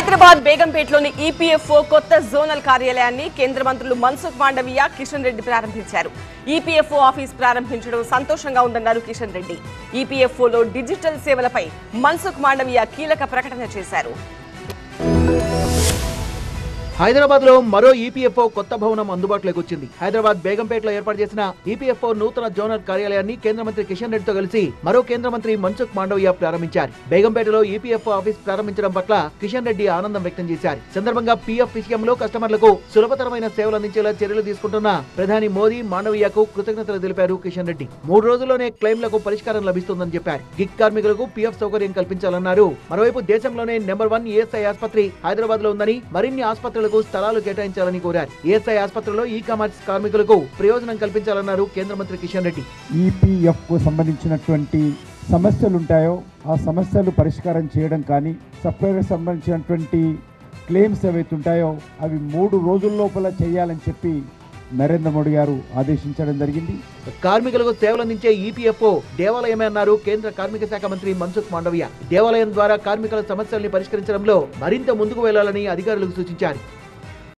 Hyderabad బేగంపేటలోని EPFO కొత్త zonal కార్యాలయాన్ని కేంద్ర మంత్రులు మన్సుఖ్ మాండవీయ, కిషన్ రెడ్డి ప్రారంభించారు. ఈపీఎఫ్ఓ ఆఫీస్ ప్రారంభించడం సంతోషంగా ఉందన్నారు కిషన్ రెడ్డి. ఈపీఎఫ్ఓలో డిజిటల్ సేవలపై మన్సుఖ్ మాండవీయ కీలక ప్రకటన చేశారు. హైదరాబాద్ లో మరో ఈపీఎఫ్ఓ కొత్త భవనం అందుబాటులోకి వచ్చింది. హైదరాబాద్ బేగంపేటలో ఏర్పాటు చేసిన ఈపీఎఫ్ఓ నూతన జోనల్ కార్యాలయాన్ని కేంద్ర మంత్రి కిషన్ రెడ్డితో కలిసి మరో కేంద్ర మంత్రి మన్సుఖ్ మాండవీయ ప్రారంభించారు. బేగంపేటలో ఈపీఎఫ్ఓ ఆఫీస్ ప్రారంభించడం పట్ల కిషన్ రెడ్డి ఆనందం వ్యక్తం చేశారు. సందర్భంగా పీఎఫ్ విషయంలో కస్టమర్లకు సులభతరమైన సేవలు అందించేలా చర్యలు తీసుకుంటున్న ప్రధాని మోదీ, మాండవీయకు కృతజ్ఞతలు తెలిపారు కిషన్ రెడ్డి. 3 రోజుల్లోనే క్లెయిమ్లకు పరిష్కారం లభిస్తుందని చెప్పారు. గిగ్ కార్మికులకు పీఎఫ్ సౌకర్యం కల్పించాలన్నారు. మరోవైపు దేశంలోనే నెంబర్ 1 ఈఎస్ఐ ఆసుపత్రి హైదరాబాద్ లో ఉందని, మరిన్ని ఆసుపత్రులు స్థలాలు కేటాయించాలని కోరారు. ఈఎస్ఐ ఆసుపత్రిలో ఈ కామర్స్ కార్మికులకు ప్రయోజనం కల్పించాలన్నారు కేంద్ర మంత్రి కిషన్ రెడ్డి. ఈపీఎఫ్ కు సంబంధించినటువంటి సమస్యలు ఉంటాయో ఆ సమస్యలు పరిష్కారం చేయడం కానీ, సప్లైకి సంబంధించినటువంటి క్లెయిమ్స్ ఏవైతే ఉంటాయో అవి 3 రోజుల లోపల చేయాలని చెప్పి నరేంద్ర మోడీ గారు ఆదేశించడం జరిగింది. కార్మికులకు సేవలందించే ఈపీఎఫ్ఓ దేవాలయమే అన్నారు కేంద్ర కార్మిక శాఖ మంత్రి మన్సుఖ్ మాండవీయ. దేవాలయం ద్వారా కార్మికుల సమస్యల్ని పరిష్కరించడంలో మరింత ముందుకు వెళ్లాలని అధికారులకు సూచించారు.